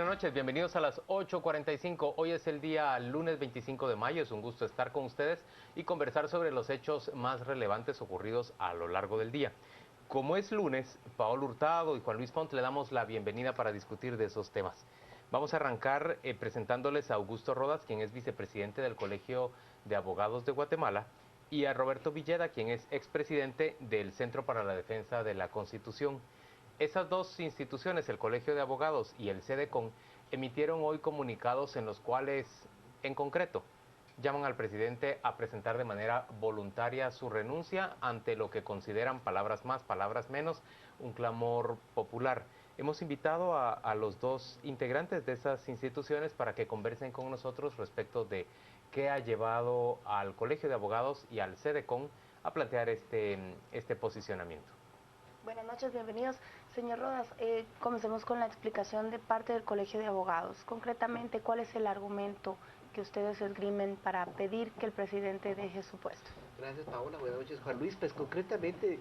buenas noches, bienvenidos a las 8:45. Hoy es el día lunes 25 de mayo, es un gusto estar con ustedes y conversar sobre los hechos más relevantes ocurridos a lo largo del día. Como es lunes, Paolo Hurtado y Juan Luis Pont le damos la bienvenida para discutir de esos temas. Vamos a arrancar presentándoles a Augusto Rodas, quien es vicepresidente del Colegio de Abogados de Guatemala, y a Roberto Villeda, quien es expresidente del Centro para la Defensa de la Constitución. Esas dos instituciones, el Colegio de Abogados y el CEDECON, emitieron hoy comunicados en los cuales, en concreto, llaman al presidente a presentar de manera voluntaria su renuncia ante lo que consideran, palabras más, palabras menos, un clamor popular. Hemos invitado a los dos integrantes de esas instituciones para que conversen con nosotros respecto de qué ha llevado al Colegio de Abogados y al CEDECON a plantear este posicionamiento. Buenas noches, bienvenidos. Señor Rodas, comencemos con la explicación de parte del Colegio de Abogados. Concretamente, ¿cuál es el argumento que ustedes esgrimen para pedir que el presidente deje su puesto? Gracias, Paola. Buenas noches, Juan Luis. Pues concretamente,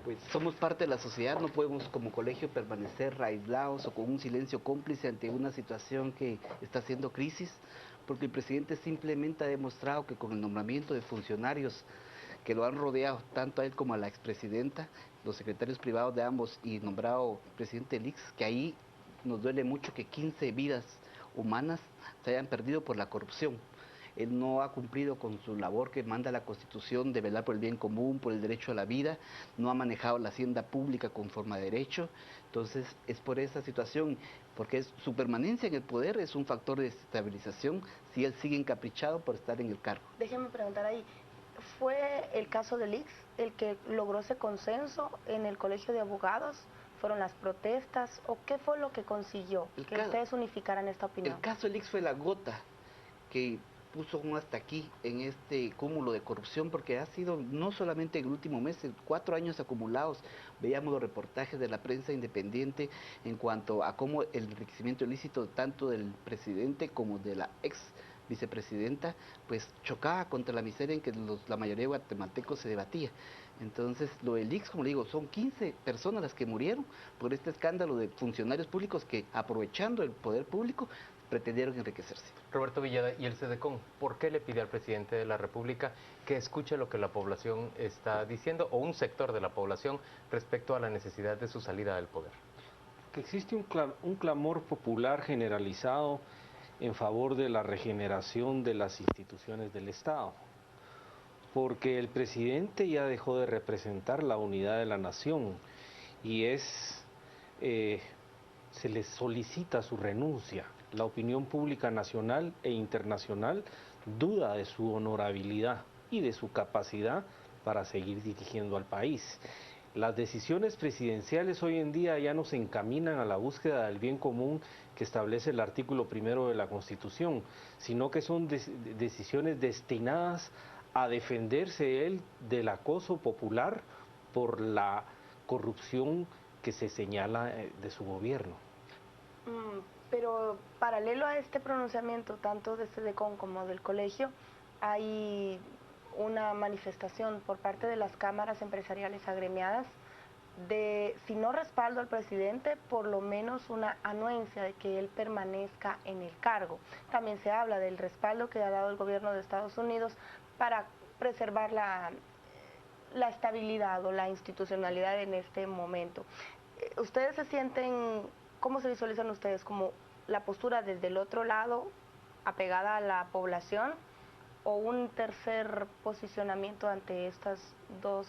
pues somos parte de la sociedad, no podemos como colegio permanecer aislados o con un silencio cómplice ante una situación que está haciendo crisis, porque el presidente simplemente ha demostrado que con el nombramiento de funcionarios que lo han rodeado, tanto a él como a la expresidenta, los secretarios privados de ambos y nombrado presidente del ICS, que ahí nos duele mucho que 15 vidas humanas se hayan perdido por la corrupción. Él no ha cumplido con su labor que manda la Constitución de velar por el bien común, por el derecho a la vida, no ha manejado la hacienda pública conforme a derecho. Entonces es por esa situación, porque su permanencia en el poder es un factor de estabilización si él sigue encaprichado por estar en el cargo. Déjeme preguntar ahí, ¿fue el caso del ICS el que logró ese consenso en el Colegio de Abogados? ¿Fueron las protestas o qué fue lo que consiguió que ustedes unificaran esta opinión? El caso del ICS fue la gota que puso un hasta aquí en este cúmulo de corrupción, porque ha sido no solamente en el último mes, 4 años acumulados. Veíamos los reportajes de la prensa independiente en cuanto a cómo el enriquecimiento ilícito tanto del presidente como de la ex vicepresidenta, pues chocaba contra la miseria en que la mayoría de guatemaltecos se debatía. Entonces, lo del ICS, como le digo, son 15 personas las que murieron por este escándalo de funcionarios públicos que, aprovechando el poder público, pretendieron enriquecerse. Roberto Villeda, y el CEDECON, ¿por qué le pide al presidente de la República que escuche lo que la población está diciendo, o un sector de la población, respecto a la necesidad de su salida del poder? Que existe un clamor popular generalizado en favor de la regeneración de las instituciones del Estado, porque el presidente ya dejó de representar la unidad de la nación y se le solicita su renuncia. La opinión pública nacional e internacional duda de su honorabilidad y de su capacidad para seguir dirigiendo al país. Las decisiones presidenciales hoy en día ya no se encaminan a la búsqueda del bien común que establece el artículo 1 de la Constitución, sino que son decisiones destinadas a defenderse él del acoso popular por la corrupción que se señala de su gobierno. Pero paralelo a este pronunciamiento, tanto de CEDECON como del colegio, hay una manifestación por parte de las cámaras empresariales agremiadas de, si no respaldo al presidente, por lo menos una anuencia de que él permanezca en el cargo. También se habla del respaldo que ha dado el gobierno de Estados Unidos para preservar la estabilidad o la institucionalidad en este momento. ¿Ustedes se sienten, cómo se visualizan ustedes, como la postura desde el otro lado, apegada a la población, o un tercer posicionamiento ante estas dos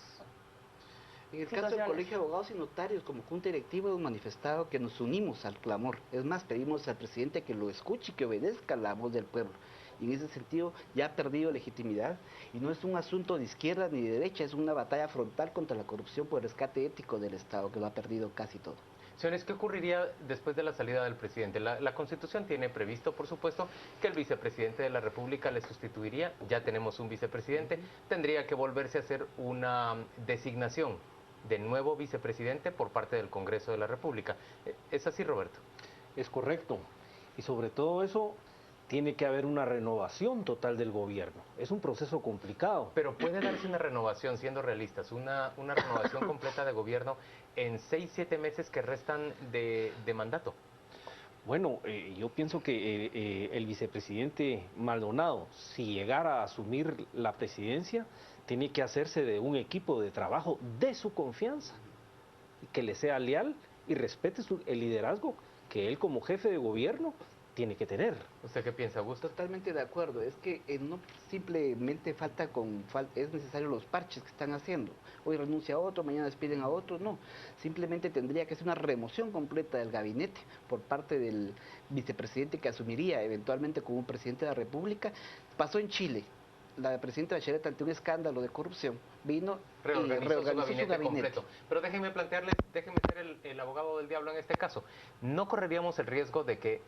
En el caso del Colegio de Abogados y Notarios, como junta directiva, hemos manifestado que nos unimos al clamor. Es más, pedimos al presidente que lo escuche y que obedezca la voz del pueblo. Y en ese sentido ya ha perdido legitimidad y no es un asunto de izquierda ni de derecha, es una batalla frontal contra la corrupción por el rescate ético del Estado, que lo ha perdido casi todo. Señores, ¿qué ocurriría después de la salida del presidente? La Constitución tiene previsto, por supuesto, que el vicepresidente de la República le sustituiría. Ya tenemos un vicepresidente. Tendría que volverse a hacer una designación de nuevo vicepresidente por parte del Congreso de la República. ¿Es así, Roberto? Es correcto. Y sobre todo eso, tiene que haber una renovación total del gobierno. Es un proceso complicado. Pero puede darse una renovación, siendo realistas, una renovación completa de gobierno en 6, 7 meses que restan de mandato. Bueno, yo pienso que el vicepresidente Maldonado, si llegara a asumir la presidencia, tiene que hacerse de un equipo de trabajo de su confianza, que le sea leal y respete el liderazgo que él como jefe de gobierno tiene que tener. ¿Usted qué piensa, Augusto? Totalmente de acuerdo, es que no simplemente es necesario los parches que están haciendo. Hoy renuncia a otro, mañana despiden a otro, no. Simplemente tendría que ser una remoción completa del gabinete por parte del vicepresidente que asumiría eventualmente como un presidente de la República. Pasó en Chile. La presidenta Bachelet, ante un escándalo de corrupción, vino y reorganizó su gabinete completo. Pero déjenme plantearles, déjenme ser el abogado del diablo en este caso. ¿No correríamos el riesgo de que,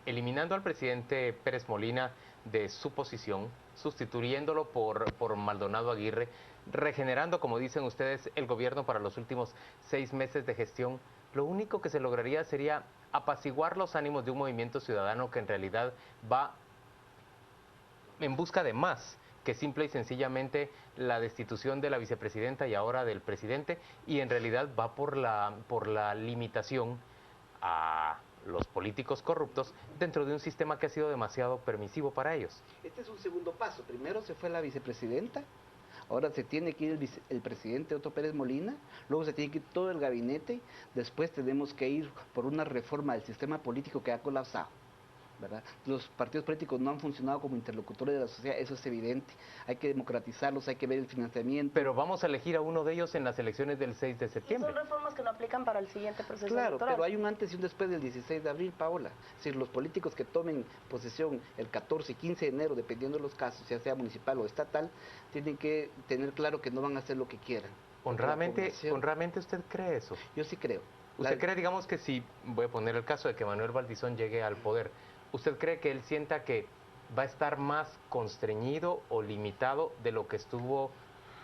eliminando al presidente Pérez Molina de su posición, sustituyéndolo por Maldonado Aguirre, regenerando, como dicen ustedes, el gobierno para los últimos 6 meses de gestión, lo único que se lograría sería apaciguar los ánimos de un movimiento ciudadano que en realidad va en busca de más que simple y sencillamente la destitución de la vicepresidenta y ahora del presidente, y en realidad va por la limitación a los políticos corruptos dentro de un sistema que ha sido demasiado permisivo para ellos? Este es un segundo paso. Primero se fue la vicepresidenta, ahora se tiene que ir el presidente Otto Pérez Molina, luego se tiene que ir todo el gabinete, después tenemos que ir por una reforma del sistema político que ha colapsado, ¿verdad? Los partidos políticos no han funcionado como interlocutores de la sociedad, eso es evidente. Hay que democratizarlos, hay que ver el financiamiento. Pero vamos a elegir a uno de ellos en las elecciones del 6 de Y septiembre. son reformas que no aplican para el siguiente proceso Claro, electoral. pero hay un antes y un después del 16 de abril, Paola. Es decir, los políticos que tomen posesión el 14 y 15 de enero, dependiendo de los casos, ya sea municipal o estatal, tienen que tener claro que no van a hacer lo que quieran. Honradamente usted cree eso. Yo sí creo. ¿Usted cree, digamos, que si, voy a poner el caso de que Manuel Valdizón llegue al poder, usted cree que él sienta que va a estar más constreñido o limitado de lo que estuvo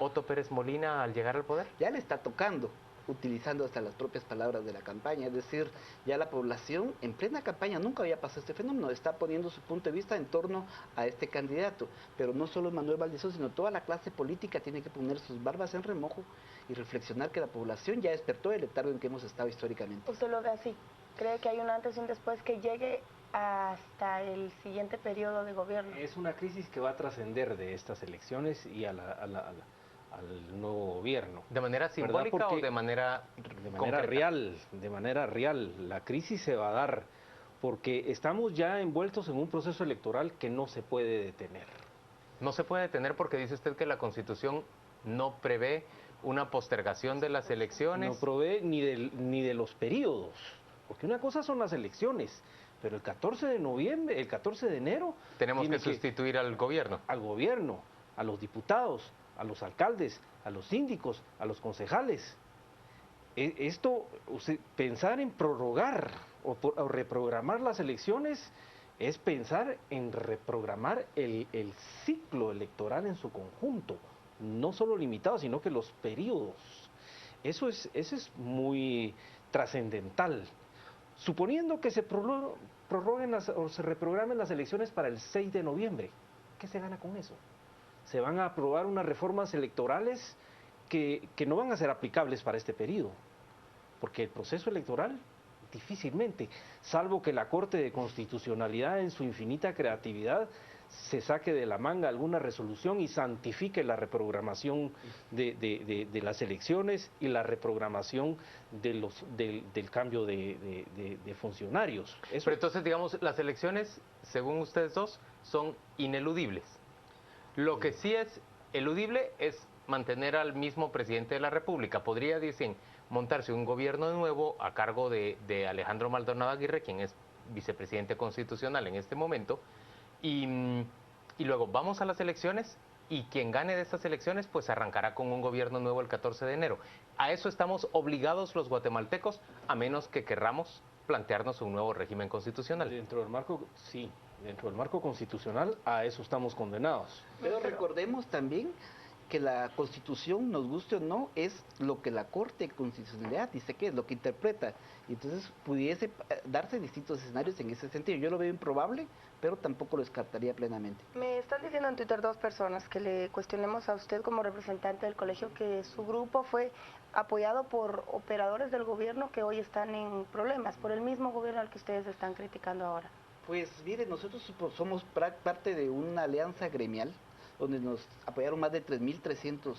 Otto Pérez Molina al llegar al poder? Ya le está tocando, utilizando hasta las propias palabras de la campaña, es decir, ya la población en plena campaña, nunca había pasado este fenómeno, está poniendo su punto de vista en torno a este candidato, pero no solo Manuel Valdizón, sino toda la clase política tiene que poner sus barbas en remojo y reflexionar que la población ya despertó del letargo en que hemos estado históricamente. ¿Usted lo ve así? ¿Cree que hay un antes y un después que llegue hasta el siguiente periodo de gobierno? Es una crisis que va a trascender de estas elecciones y al nuevo gobierno. ¿De manera simbólica o de manera real? De manera real. La crisis se va a dar porque estamos ya envueltos en un proceso electoral que no se puede detener. No se puede detener porque dice usted que la Constitución no prevé una postergación de las elecciones. No prevé ni de los periodos, porque una cosa son las elecciones, pero el 14 de noviembre, el 14 de enero... Tenemos que sustituir al gobierno. Al gobierno, a los diputados, a los alcaldes, a los síndicos, a los concejales. Pensar en prorrogar o reprogramar las elecciones es pensar en reprogramar el ciclo electoral en su conjunto, no solo limitado, sino que los periodos. Eso es muy trascendental. Suponiendo que se prorroguen o se reprogramen las elecciones para el 6 de noviembre, ¿qué se gana con eso? Se van a aprobar unas reformas electorales que no van a ser aplicables para este periodo, porque el proceso electoral difícilmente, salvo que la Corte de Constitucionalidad en su infinita creatividad se saque de la manga alguna resolución y santifique la reprogramación de las elecciones y la reprogramación del cambio de funcionarios. Pero entonces, digamos, las elecciones, según ustedes dos, son ineludibles. Lo que sí es eludible es mantener al mismo presidente de la República. Podría, dicen, montarse un gobierno nuevo a cargo de Alejandro Maldonado Aguirre, quien es vicepresidente constitucional en este momento, y luego vamos a las elecciones y quien gane de estas elecciones pues arrancará con un gobierno nuevo el 14 de enero. A eso estamos obligados los guatemaltecos, a menos que querramos plantearnos un nuevo régimen constitucional. Dentro del marco constitucional a eso estamos condenados. Pero recordemos también que la Constitución, nos guste o no, es lo que la Corte de Constitucionalidad dice que es, lo que interpreta. Y entonces pudiese darse distintos escenarios en ese sentido. Yo lo veo improbable, pero tampoco lo descartaría plenamente. Me están diciendo en Twitter dos personas que le cuestionemos a usted como representante del colegio que su grupo fue apoyado por operadores del gobierno que hoy están en problemas, por el mismo gobierno al que ustedes están criticando ahora. Pues mire, nosotros somos parte de una alianza gremial donde nos apoyaron más de 3.300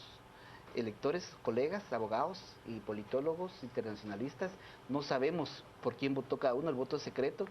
electores, colegas, abogados y politólogos internacionalistas. No sabemos por quién votó cada uno, el voto es secreto.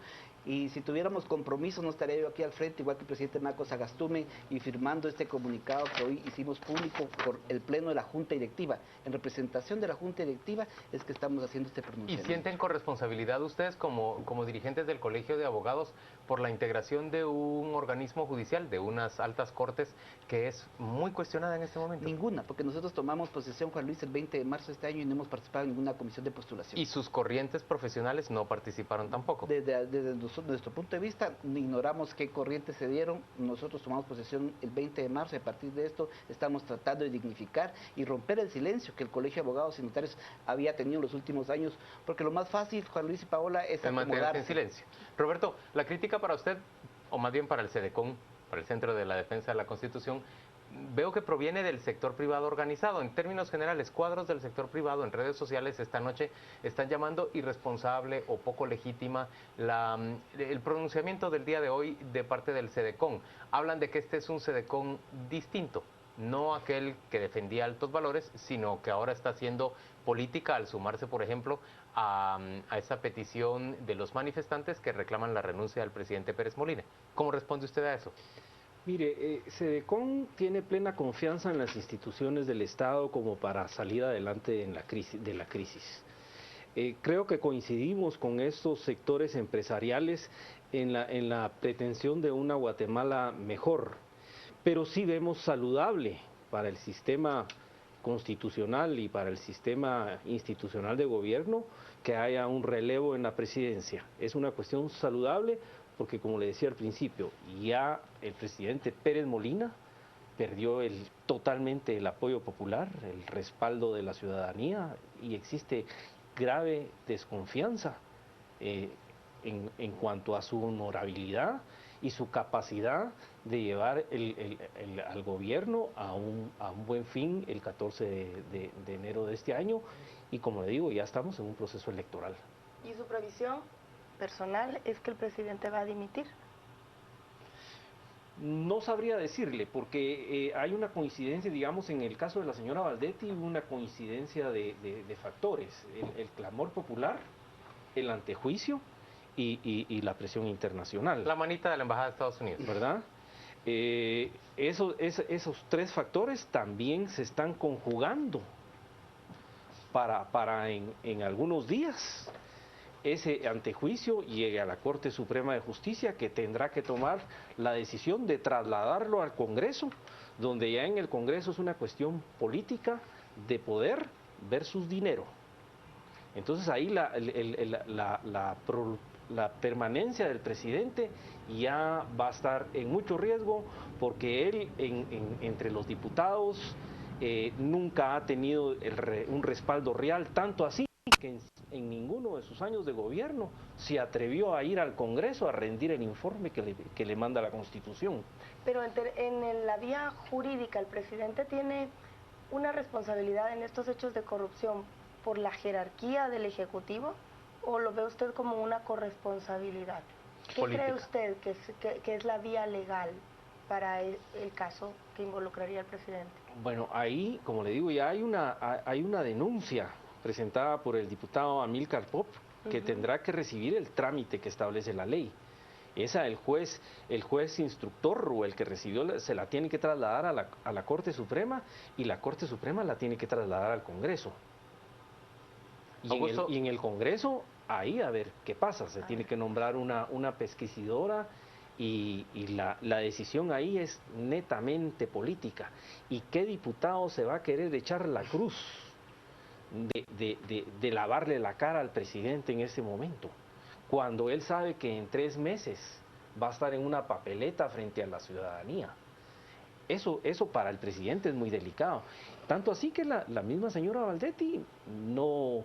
Y si tuviéramos compromiso, no estaría yo aquí al frente, igual que el presidente Marco Sagastume, y firmando este comunicado que hoy hicimos público por el pleno de la Junta Directiva. En representación de la Junta Directiva es que estamos haciendo este ¿Y pronunciamiento. sienten corresponsabilidad ustedes como dirigentes del Colegio de Abogados por la integración de un organismo judicial, de unas altas cortes, que es muy cuestionada en este momento? Ninguna, porque nosotros tomamos posesión, Juan Luis, el 20 de marzo de este año y no hemos participado en ninguna comisión de postulación. ¿Y sus corrientes profesionales no participaron tampoco? Desde nuestro punto de vista, ignoramos qué corrientes se dieron. Nosotros tomamos posesión el 20 de marzo y a partir de esto estamos tratando de dignificar y romper el silencio que el Colegio de Abogados y Notarios había tenido en los últimos años, porque lo más fácil, Juan Luis y Paola, es mantenerse en silencio. Roberto, la crítica para usted, o más bien para el CEDECON, para el Centro de la Defensa de la Constitución, veo que proviene del sector privado organizado. En términos generales, cuadros del sector privado en redes sociales esta noche están llamando irresponsable o poco legítima el pronunciamiento del día de hoy de parte del CEDECON. Hablan de que este es un CEDECON distinto, no aquel que defendía altos valores, sino que ahora está haciendo política al sumarse, por ejemplo, a esa petición de los manifestantes que reclaman la renuncia del presidente Pérez Molina. ¿Cómo responde usted a eso? Mire, CEDECON tiene plena confianza en las instituciones del Estado como para salir adelante en de la crisis. Creo que coincidimos con estos sectores empresariales en la pretensión de una Guatemala mejor, pero sí vemos saludable para el sistema constitucional y para el sistema institucional de gobierno que haya un relevo en la presidencia. Es una cuestión saludable porque, como le decía al principio, ya el presidente Pérez Molina perdió totalmente el apoyo popular, el respaldo de la ciudadanía, y existe grave desconfianza en cuanto a su honorabilidad y su capacidad de llevar al gobierno a un buen fin el 14 de enero de este año, y como le digo, ya estamos en un proceso electoral. ¿Y su previsión personal es que el presidente va a dimitir? No sabría decirle, porque hay una coincidencia, digamos, en el caso de la señora Valdetti, una coincidencia de factores, el clamor popular, el antejuicio y la presión internacional. La manita de la Embajada de Estados Unidos. ¿Verdad? Esos tres factores también se están conjugando para en algunos días ese antejuicio llegue a la Corte Suprema de Justicia, que tendrá que tomar la decisión de trasladarlo al Congreso, donde ya en el Congreso es una cuestión política de poder versus dinero. Entonces ahí la permanencia del presidente ya va a estar en mucho riesgo, porque él entre los diputados nunca ha tenido un respaldo real, tanto así que en ninguno de sus años de gobierno se atrevió a ir al Congreso a rendir el informe que le manda la Constitución. Pero en la vía jurídica, ¿el presidente tiene una responsabilidad en estos hechos de corrupción por la jerarquía del Ejecutivo, o lo ve usted como una corresponsabilidad? ¿Qué cree usted que es la vía legal para el caso que involucraría al presidente? Bueno, ahí, como le digo, ya hay una denuncia presentada por el diputado Amílcar Pop, que tendrá que recibir el trámite que establece la ley. Esa el juez instructor o el que recibió se la tiene que trasladar a la Corte Suprema, y la Corte Suprema la tiene que trasladar al Congreso. Y en el Congreso, ahí a ver qué pasa, se tiene que nombrar una pesquisidora, y la decisión ahí es netamente política. ¿Y qué diputado se va a querer echar la cruz de lavarle la cara al presidente en ese momento, cuando él sabe que en 3 meses va a estar en una papeleta frente a la ciudadanía? Eso para el presidente es muy delicado. Tanto así que la misma señora Valdetti no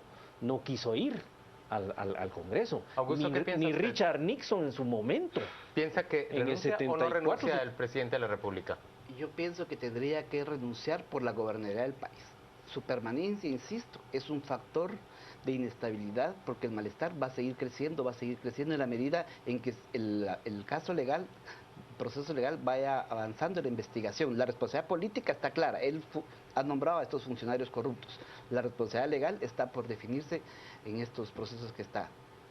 quiso ir al Congreso. Augusto, Ni, ¿qué piensa ni usted? Richard Nixon en su momento. ¿Piensa que En el renuncia o no 74 renuncia el presidente de la República? Yo pienso que tendría que renunciar por la gobernabilidad del país. Su permanencia, insisto, es un factor de inestabilidad porque el malestar va a seguir creciendo en la medida en que el caso legal, el proceso legal vaya avanzando en la investigación. La responsabilidad política está clara, él ha nombrado a estos funcionarios corruptos. La responsabilidad legal está por definirse en estos procesos que está.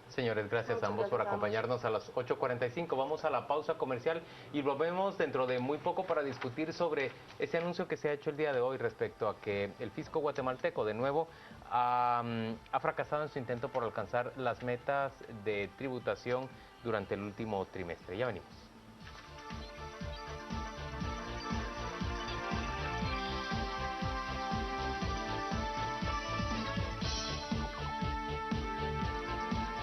Señores, gracias a ambos por acompañarnos a las 8:45. Vamos a la pausa comercial y volvemos dentro de muy poco para discutir sobre ese anuncio que se ha hecho el día de hoy respecto a que el fisco guatemalteco de nuevo ha fracasado en su intento por alcanzar las metas de tributación durante el último trimestre. Ya venimos.